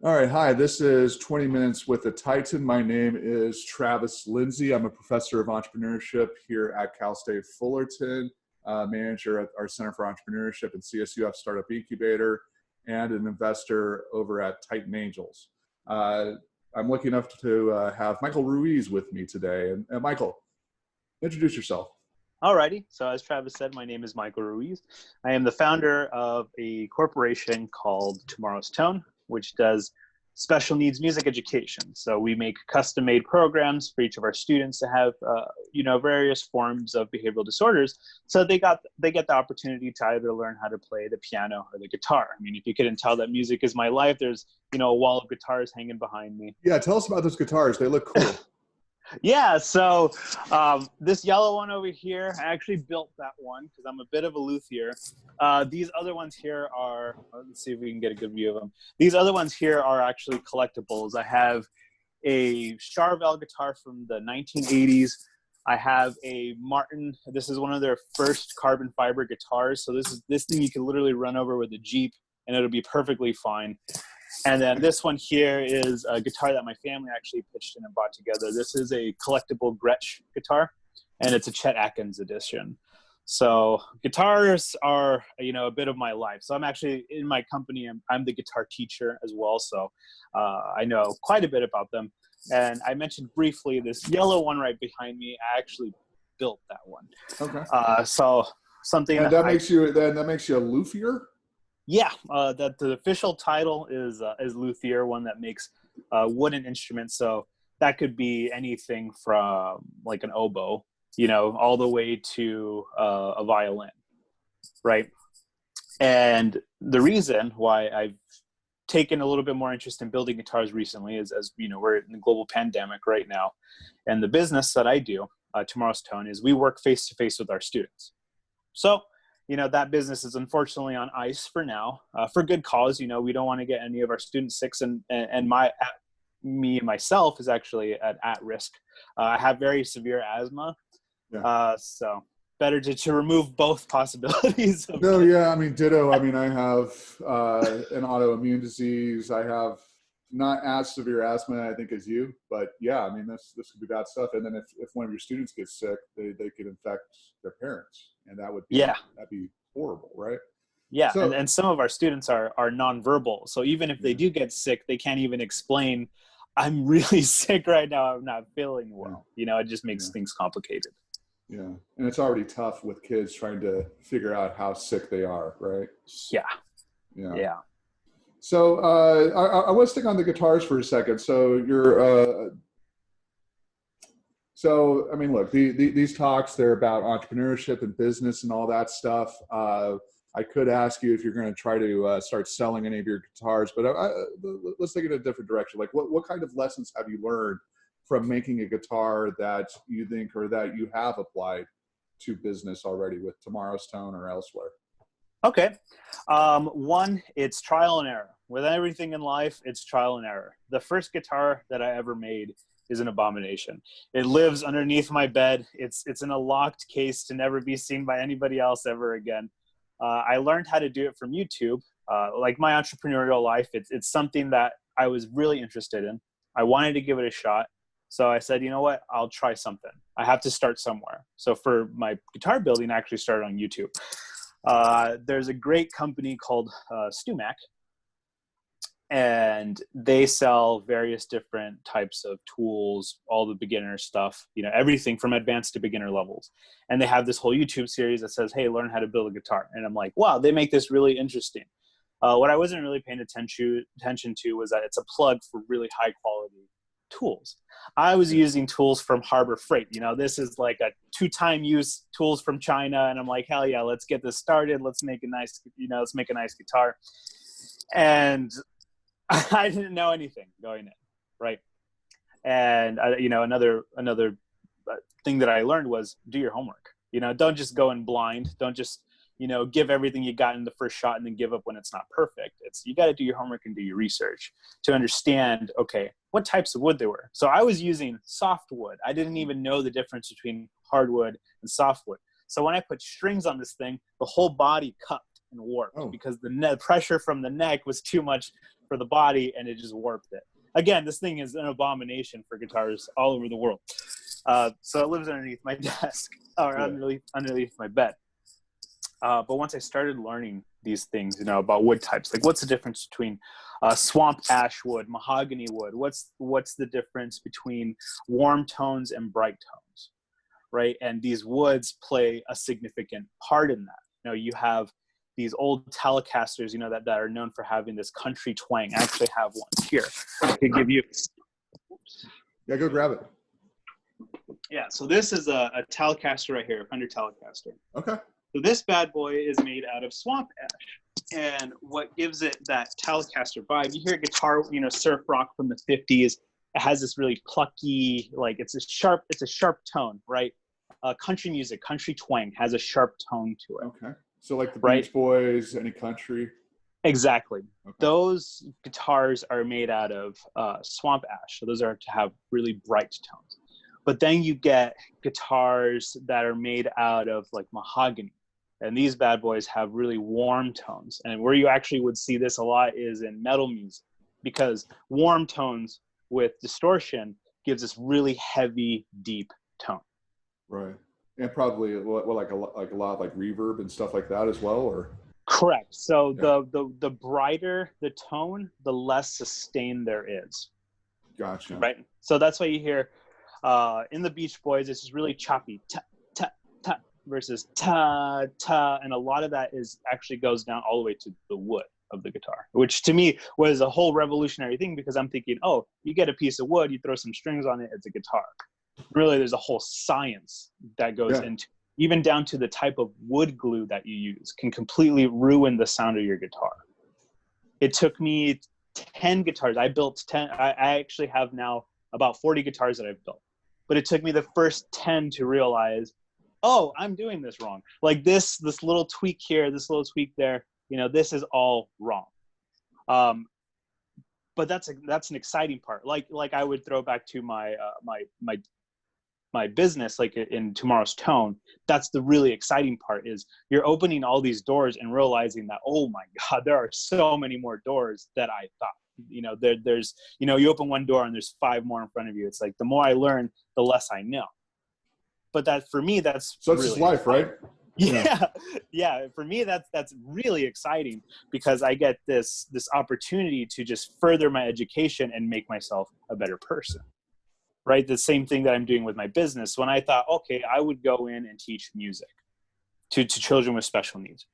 All right. Hi, this is 20 Minutes with the Titan. My name is Travis Lindsay. I'm a professor of entrepreneurship here at Cal State Fullerton, manager at our Center for Entrepreneurship and CSUF Startup Incubator, and an investor over at Titan Angels. I'm lucky enough to have Michael Ruiz with me today. And Michael, introduce yourself. Alrighty. So as Travis said, my name is Michael Ruiz. I am the founder of a corporation called Tomorrow's Tone, which does special needs music education. So we make custom-made programs for each of our students to have, various forms of behavioral disorders. So they get the opportunity to either learn how to play the piano or the guitar. I mean, if you couldn't tell that music is my life, there's, a wall of guitars hanging behind me. Yeah, tell us about those guitars. They look cool. Yeah, so this yellow one over here, I actually built that one because I'm a bit of a luthier. These other ones here are, let's see if we can get a good view of them. These other ones here are actually collectibles. I have a Charvel guitar from the 1980s. I have a Martin. This is one of their first carbon fiber guitars. So this thing you can literally run over with a Jeep and it'll be perfectly fine. And then this one here is a guitar that my family actually pitched in and bought together. This is a collectible Gretsch guitar, and it's a Chet Atkins edition. So guitars are, a bit of my life. So I'm actually, in my company, I'm the guitar teacher as well. So I know quite a bit about them. And I mentioned briefly this yellow one right behind me. I actually built that one. Okay. So something and that makes you a luthier? Yeah, that the official title is luthier, one that makes wooden instruments. So that could be anything from like an oboe, all the way to a violin, right? And the reason why I've taken a little bit more interest in building guitars recently is, as we're in the global pandemic right now, and the business that I do, Tomorrow's Tone, is we work face to face with our students. So that business is unfortunately on ice for now, for good cause. We don't want to get any of our students sick, and me myself is actually at risk. I have very severe asthma. Yeah. So better to remove both possibilities. No, yeah, I mean, ditto. I mean, I have an autoimmune disease. I have not as severe asthma, I think, as you, but yeah, I mean, this could be bad stuff. And then if one of your students gets sick, they could infect their parents, and that'd be horrible, right? Yeah, so, and some of our students are nonverbal, so even if they do get sick, they can't even explain, I'm really sick right now, I'm not feeling well. It just makes things complicated. Yeah, and it's already tough with kids trying to figure out how sick they are, right? Yeah. So I want to stick on the guitars for a second. So I mean, look, these talks, they're about entrepreneurship and business and all that stuff. I could ask you if you're going to try to start selling any of your guitars, but let's take it a different direction. Like, what kind of lessons have you learned from making a guitar that you think or that you have applied to business already with Tomorrow's Tone or elsewhere? Okay. One, it's trial and error. With everything in life, it's trial and error. The first guitar that I ever made is an abomination. It lives underneath my bed. It's in a locked case to never be seen by anybody else ever again. I learned how to do it from YouTube. Like my entrepreneurial life, it's something that I was really interested in. I wanted to give it a shot. So I said, you know what, I'll try something. I have to start somewhere. So for my guitar building, I actually started on YouTube. There's a great company called StuMac, and they sell various different types of tools, all the beginner stuff, everything from advanced to beginner levels. And they have this whole YouTube series that says, hey, learn how to build a guitar. And I'm like, wow, they make this really interesting. What I wasn't really paying attention to was that it's a plug for really high quality tools. I was using tools from Harbor Freight. This is like a 2-time use tools from China. And I'm like, hell yeah, let's get this started. Let's make a nice guitar. And I didn't know anything going in, right? And another thing that I learned was do your homework. Don't just go in blind. Don't just give everything you got in the first shot and then give up when it's not perfect. You got to do your homework and do your research to understand, okay, what types of wood there were. So I was using softwood. I didn't even know the difference between hardwood and softwood. So when I put strings on this thing, the whole body cupped and warped because the pressure from the neck was too much for the body, and it just warped it. Again, this thing is an abomination for guitars all over the world. So it lives underneath my desk or underneath my bed. But once I started learning these things, about wood types, like what's the difference between swamp ash wood, mahogany wood? What's the difference between warm tones and bright tones, right? And these woods play a significant part in that. You have these old Telecasters, that are known for having this country twang. I actually have one here. I could give you. Yeah, go grab it. Yeah, so this is a Telecaster right here, a Fender Telecaster. Okay. So this bad boy is made out of swamp ash. And what gives it that Telecaster vibe, you hear a guitar, surf rock from the 50s. It has this really plucky, like it's a sharp tone, right? Country music, country twang has a sharp tone to it. Okay. So like the Beach Boys, any country? Exactly. Okay. Those guitars are made out of swamp ash. So those are to have really bright tones. But then you get guitars that are made out of like mahogany. And these bad boys have really warm tones. And where you actually would see this a lot is in metal music, because warm tones with distortion gives this really heavy, deep tone. Right. And probably like a lot of like reverb and stuff like that as well, or? Correct. So the brighter the tone, the less sustain there is. Gotcha. Right. So that's why you hear in the Beach Boys, it's just really choppy, ta ta ta versus ta ta, and a lot of that actually goes down all the way to the wood of the guitar, which to me was a whole revolutionary thing, because I'm thinking, oh, you get a piece of wood, you throw some strings on it, it's a guitar. Really, there's a whole science that goes into, even down to the type of wood glue that you use can completely ruin the sound of your guitar. It took me 10 guitars. I built 10. I actually have now about 40 guitars that I've built. But it took me the first 10 to realize, oh, I'm doing this wrong. Like this little tweak here, this little tweak there, this is all wrong. But that's an exciting part. Like I would throw back to my business, like in Tomorrow's Tone. That's the really exciting part, is you're opening all these doors and realizing that, oh my God, there are so many more doors that I thought. There's you open one door and there's 5 more in front of you. It's like the more I learn, the less I know. But that, for me, that's so it's really just life, right? Yeah. For me, that's really exciting, because I get this opportunity to just further my education and make myself a better person. Right? The same thing that I'm doing with my business. When I thought, okay, I would go in and teach music to children with special needs.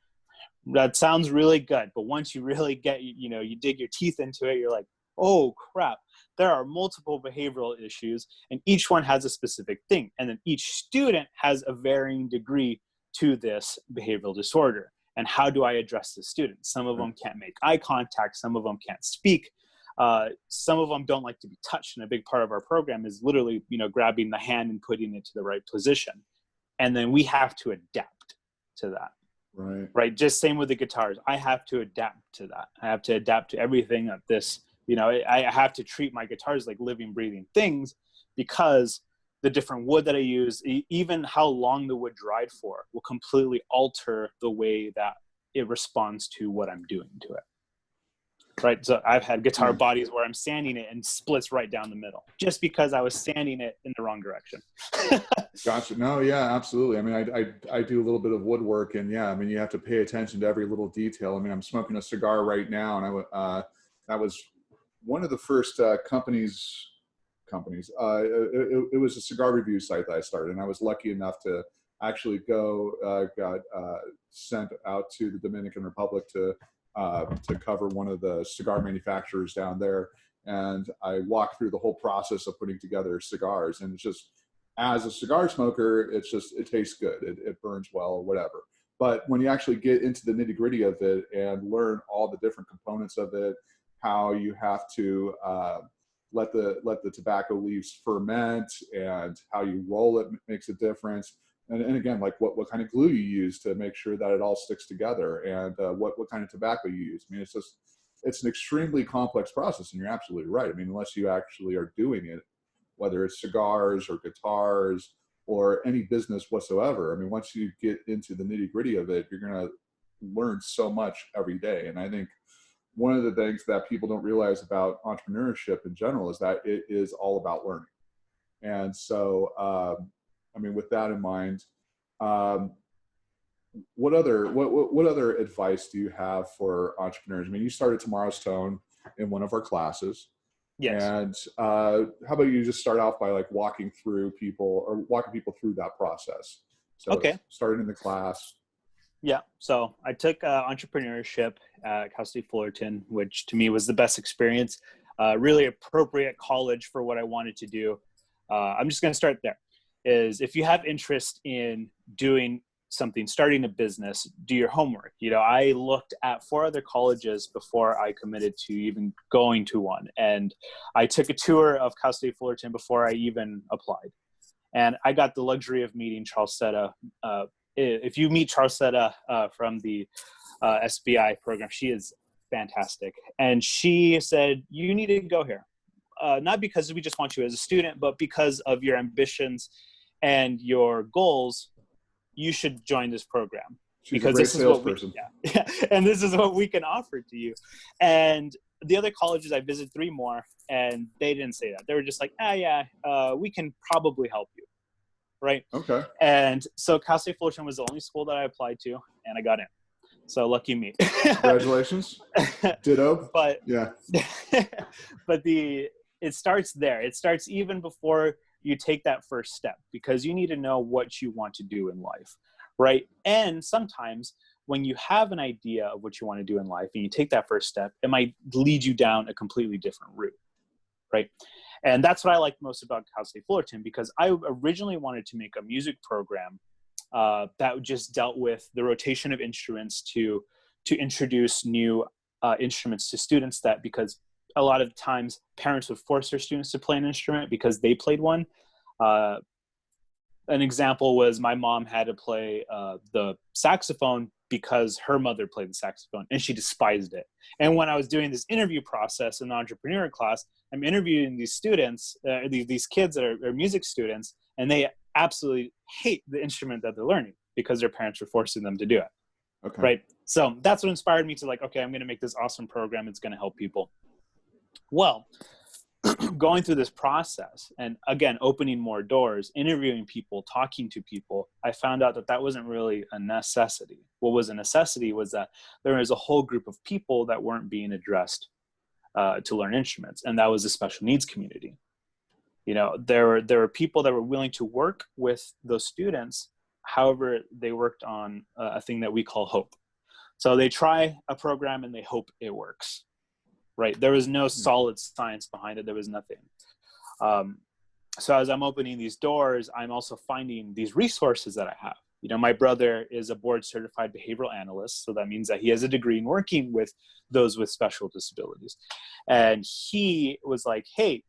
That sounds really good, but once you really get, you dig your teeth into it, you're like, oh crap, there are multiple behavioral issues, and each one has a specific thing. And then each student has a varying degree to this behavioral disorder. And how do I address the students? Some of them can't make eye contact. Some of them can't speak. Some of them don't like to be touched. And a big part of our program is literally, grabbing the hand and putting it to the right position. And then we have to adapt to that. Right. Just same with the guitars. I have to adapt to that. I have to adapt to everything that this, I have to treat my guitars like living, breathing things, because the different wood that I use, even how long the wood dried for, will completely alter the way that it responds to what I'm doing to it. Right. So I've had guitar bodies where I'm sanding it and splits right down the middle, just because I was sanding it in the wrong direction. Gotcha. No, yeah, absolutely. I mean, I do a little bit of woodwork, and you have to pay attention to every little detail. I mean, I'm smoking a cigar right now, and that was one of the first companies. It was a cigar review site that I started, and I was lucky enough to actually got sent out to the Dominican Republic to cover one of the cigar manufacturers down there. And I walked through the whole process of putting together cigars. And it's just, as a cigar smoker, it tastes good. It burns well or whatever. But when you actually get into the nitty gritty of it and learn all the different components of it, how you have to let the tobacco leaves ferment, and how you roll it makes a difference. And again, like what kind of glue you use to make sure that it all sticks together, and what kind of tobacco you use. I mean, it's an extremely complex process, and you're absolutely right. I mean, unless you actually are doing it, whether it's cigars or guitars or any business whatsoever, I mean, once you get into the nitty gritty of it, you're going to learn so much every day. And I think one of the things that people don't realize about entrepreneurship in general is that it is all about learning. And so, I mean, with that in mind, um, what other advice do you have for entrepreneurs? I mean, you started Tomorrow's Tone in one of our classes. Yes. And how about you just start off by like walking people through that process? So Okay. starting in the class. Yeah. So I took entrepreneurship at Cal State Fullerton, which to me was the best experience, really appropriate college for what I wanted to do. I'm just going to start there. Is if you have interest in doing something, starting a business, do your homework. You know, I looked at 4 other colleges before I committed to even going to one. And I took a tour of Cal State Fullerton before I even applied. And I got the luxury of meeting Charles Setta. If you meet Charles Setta from the SBI program, she is fantastic. And she said, you need to go here. Not because we just want you as a student, but because of your ambitions and your goals, you should join this program. She's because a great salesperson. And this is what we can offer to you. And the other colleges, I visited 3 more, and they didn't say that. They were just like, we can probably help you. Right. Okay. And so Cal State Fullerton was the only school that I applied to, and I got in. So lucky me. Congratulations. Ditto. But yeah. But it starts there. It starts even before you take that first step, because you need to know what you want to do in life, right? And sometimes when you have an idea of what you want to do in life and you take that first step, it might lead you down a completely different route, right? And that's what I liked most about Cal State Fullerton, because I originally wanted to make a music program that just dealt with the rotation of instruments to introduce new instruments to students, that because a lot of times parents would force their students to play an instrument because they played one. An example was my mom had to play the saxophone because her mother played the saxophone and she despised it. And when I was doing this interview process in the entrepreneur class, I'm interviewing these students, these kids that are music students, and they absolutely hate the instrument that they're learning because their parents were forcing them to do it. Okay. Right. So that's what inspired me to like, okay, I'm going to make this awesome program. It's going to help people. Well, going through this process and again, opening more doors, interviewing people, talking to people, I found out that that wasn't really a necessity. What was a necessity was that there was a whole group of people that weren't being addressed to learn instruments. And that was the special needs community. You know, there were people that were willing to work with those students. However, they worked on a thing that we call hope. So they try a program and they hope it works. Right. There was no solid science behind it. There was nothing. So as I'm opening these doors, I'm also finding these resources that I have. You know, my brother is a board certified behavioral analyst. So that means that he has a degree in working with those with special disabilities. And he was like, hey,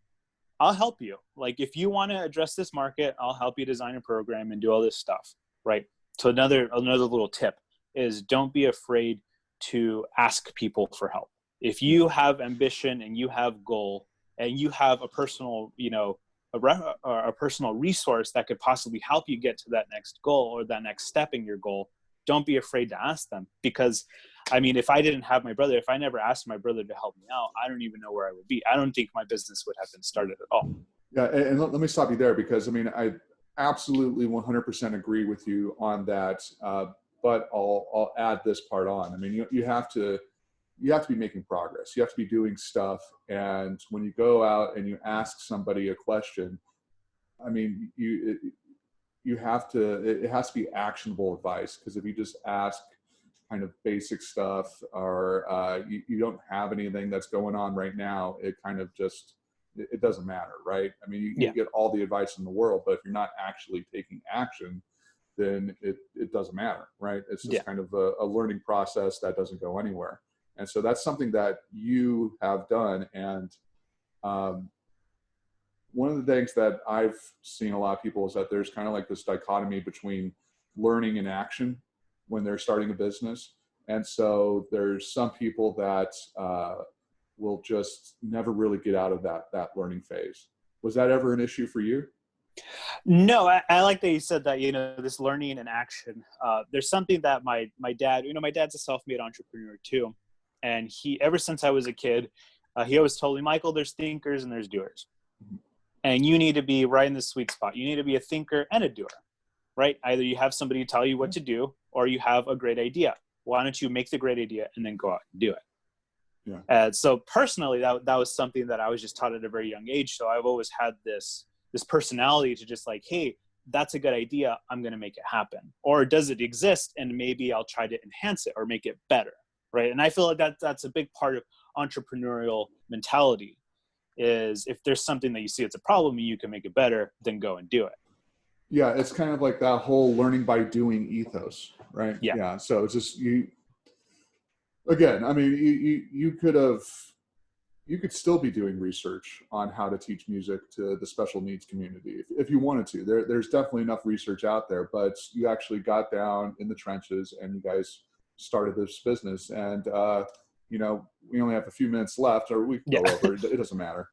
I'll help you. Like, if you want to address this market, I'll help you design a program and do all this stuff. Right. So another little tip is don't be afraid to ask people for help. If you have ambition and you have goal and you have a personal, you know, a personal resource that could possibly help you get to that next goal or that next step in your goal, don't be afraid to ask them. Because, I mean, if I didn't have my brother, if I never asked my brother to help me out, I don't even know where I would be. I don't think my business would have been started at all. Yeah, and let me stop you there, because, I mean, I absolutely 100% agree with you on that, but I'll add this part on. I mean, you have to be making progress. You have to be doing stuff. And when you go out and you ask somebody a question, I mean, it has to be actionable advice. Because if you just ask kind of basic stuff, or you don't have anything that's going on right now, it kind of just, it doesn't matter, right? I mean, you get all the advice in the world, but if you're not actually taking action, then it doesn't matter, right? It's just kind of a learning process that doesn't go anywhere. And so that's something that you have done. And one of the things that I've seen a lot of people is that there's kind of like this dichotomy between learning and action when they're starting a business. And so there's some people that will just never really get out of that learning phase. Was that ever an issue for you? No, I like that you said that, you know, this learning and action. There's something that my dad, you know, my dad's a self-made entrepreneur too. And ever since I was a kid, he always told me, Michael, there's thinkers and there's doers. And you need to be right in the sweet spot. You need to be a thinker and a doer, right? Either you have somebody tell you what to do, or you have a great idea. Why don't you make the great idea and then go out and do it? Yeah. So personally, that was something that I was just taught at a very young age. So I've always had this personality to just like, hey, that's a good idea. I'm going to make it happen. Or does it exist? And maybe I'll try to enhance it or make it better, right? And I feel like that's a big part of entrepreneurial mentality, is if there's something that you see it's a problem and you can make it better, then go and do it. Yeah, it's kind of like that whole learning by doing ethos, right? Yeah. So it's just again, I mean, you could still be doing research on how to teach music to the special needs community if you wanted to. There's definitely enough research out there, but you actually got down in the trenches and you guys started this business. And you know, we only have a few minutes left, or we can go over. It doesn't matter.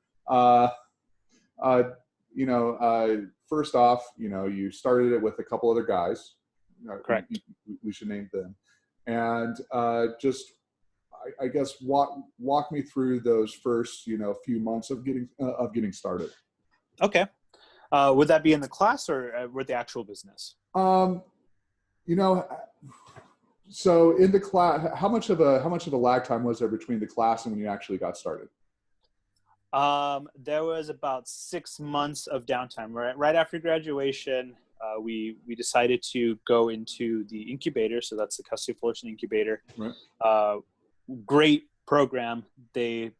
You know, first off, you know, you started it with a couple other guys. Correct. We should name them, and just I guess walk me through those first, you know, few months of getting started. Okay. Would that be in the class or with the actual business? You know, so in the class, how much of a lag time was there between the class and when you actually got started? There was about 6 months of downtime. Right after graduation, we decided to go into the incubator. So that's the Custody Fullerton Incubator. Right. Great program. They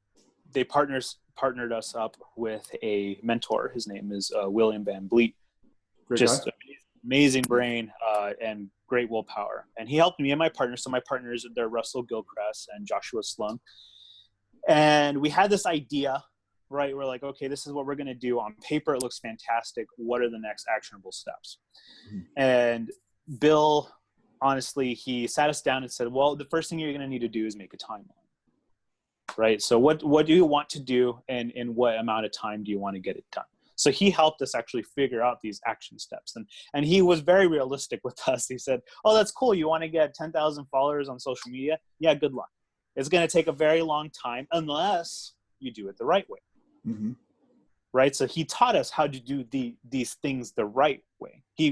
partnered us up with a mentor. His name is William Van Vliet. Great just guy. Amazing brain and great willpower. And he helped me and my partners. So my partners, they're Russell Gilchrist and Joshua Sloan. And we had this idea, right? We're like, okay, this is what we're going to do. On paper, it looks fantastic. What are the next actionable steps? Mm-hmm. And Bill, honestly, he sat us down and said, well, the first thing you're going to need to do is make a timeline, right? So what do you want to do, and in what amount of time do you want to get it done? So he helped us actually figure out these action steps. And he was very realistic with us. He said, oh, that's cool. You want to get 10,000 followers on social media? Yeah, good luck. It's going to take a very long time unless you do it the right way. Mm-hmm. Right. So he taught us how to do these things the right way. He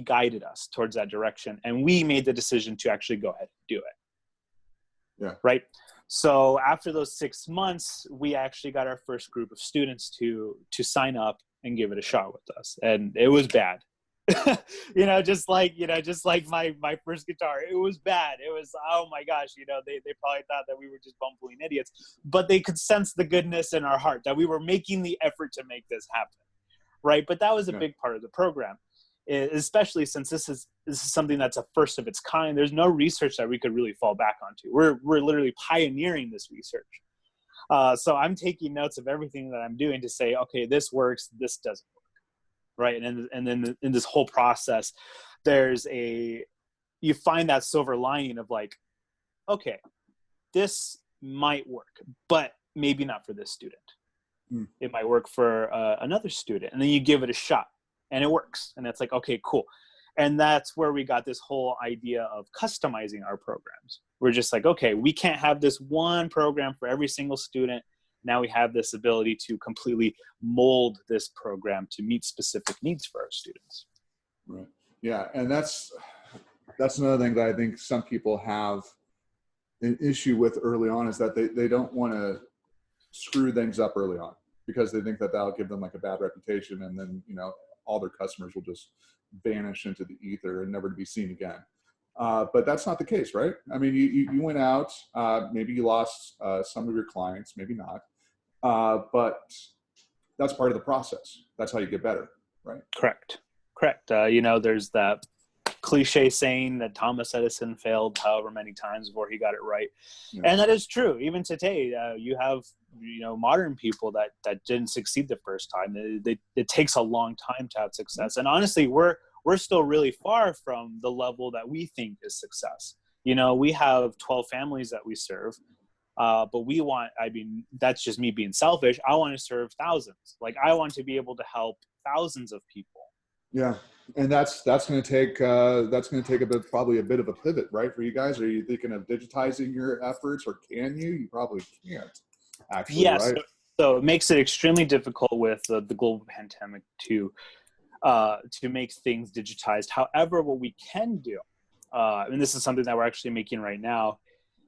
guided us towards that direction, and we made the decision to actually go ahead and do it. Yeah. Right. So after those 6 months, we actually got our first group of students to sign up and give it a shot with us. And it was bad. just like my first guitar, it was bad. It was, oh my gosh, they probably thought that we were just bumbling idiots, but they could sense the goodness in our heart that we were making the effort to make this happen. Right. But that was a big part of the program, especially since this is something that's a first of its kind. There's no research that we could really fall back onto. We're literally pioneering this research. So I'm taking notes of everything that I'm doing to say, okay, this works, this doesn't work. Right. And then in this whole process, you find that silver lining of like, okay, this might work, but maybe not for this student. It might work for another student. And then you give it a shot and it works. And it's like, okay, cool. And that's where we got this whole idea of customizing our programs. We're just like, okay, we can't have this one program for every single student. Now we have this ability to completely mold this program to meet specific needs for our students. Right. Yeah. And that's another thing that I think some people have an issue with early on, is that they don't want to screw things up early on because they think that that'll give them like a bad reputation. And then, all their customers will just vanish into the ether and never to be seen again. But that's not the case, right? I mean, you went out, maybe you lost some of your clients, maybe not. But that's part of the process. That's how you get better, right? Correct. There's that cliche saying that Thomas Edison failed however many times before he got it right. Yeah. And that is true. Even today, you have, modern people that didn't succeed the first time. It takes a long time to have success. And honestly, we're still really far from the level that we think is success. We have 12 families that we serve. But that's just me being selfish. I want to serve thousands. Like, I want to be able to help thousands of people. Yeah. And that's going to take a bit, probably a bit of a pivot, right, for you guys. Are you thinking of digitizing your efforts, or can you? You probably can't, actually, Yes. right? So it makes it extremely difficult with the global pandemic to make things digitized. However, what we can do, and this is something that we're actually making right now,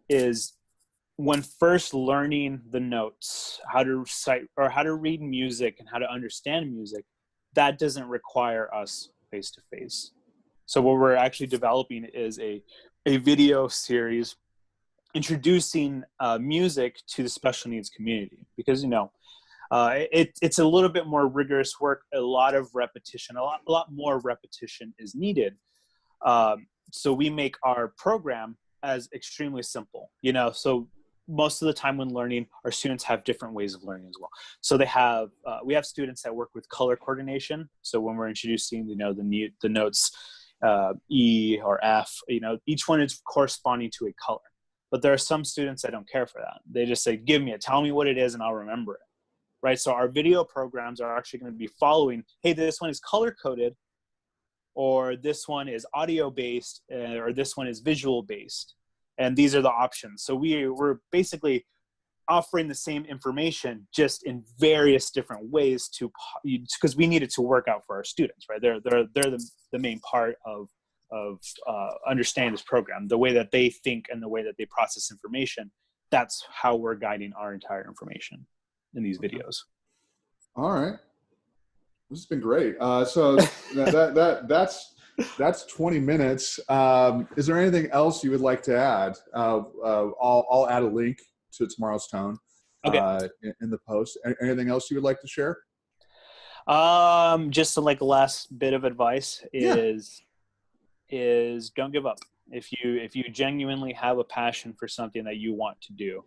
is when first learning the notes, how to recite or how to read music and how to understand music, that doesn't require us face to face. So what we're actually developing is a video series introducing music to the special needs community, because it's a little bit more rigorous work, a lot of repetition, a lot more repetition is needed. So we make our program as extremely simple, so most of the time when learning, our students have different ways of learning as well. So we have students that work with color coordination. So when we're introducing, the notes, E or F, each one is corresponding to a color. But there are some students that don't care for that. They just say, give me it, tell me what it is, and I'll remember it, right? So our video programs are actually going to be following, hey, this one is color coded, or this one is audio based, or this one is visual based. And these are the options. So we're basically offering the same information, just in various different ways because we need it to work out for our students, right? They're the main part of understanding this program, the way that they think and the way that they process information. That's how we're guiding our entire information in these videos. All right. This has been great. So that's 20 minutes. Is there anything else you would like to add? I'll add a link to tomorrow's tone in the post. Anything else you would like to share? Just like the last bit of advice is don't give up. If you genuinely have a passion for something that you want to do,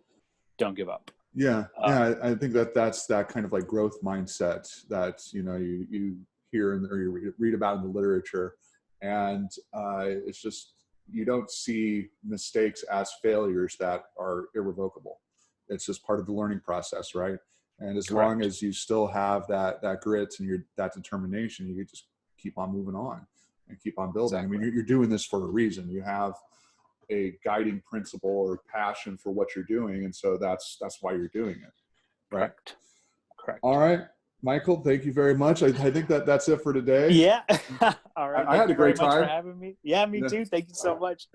don't give up. Yeah. I think that's that kind of like growth mindset that you hear or you read about in the literature, and it's just, you don't see mistakes as failures that are irrevocable. It's just part of the learning process, right? And as long as you still have that grit and that determination, you just keep on moving on and keep on building. Exactly. I mean, you're doing this for a reason. You have a guiding principle or passion for what you're doing, and so that's why you're doing it, right? Correct. All right, Michael, thank you very much. I think that's it for today. Yeah. All right. I had a great time. Thank you for having me. Yeah, me too. Thank you so much.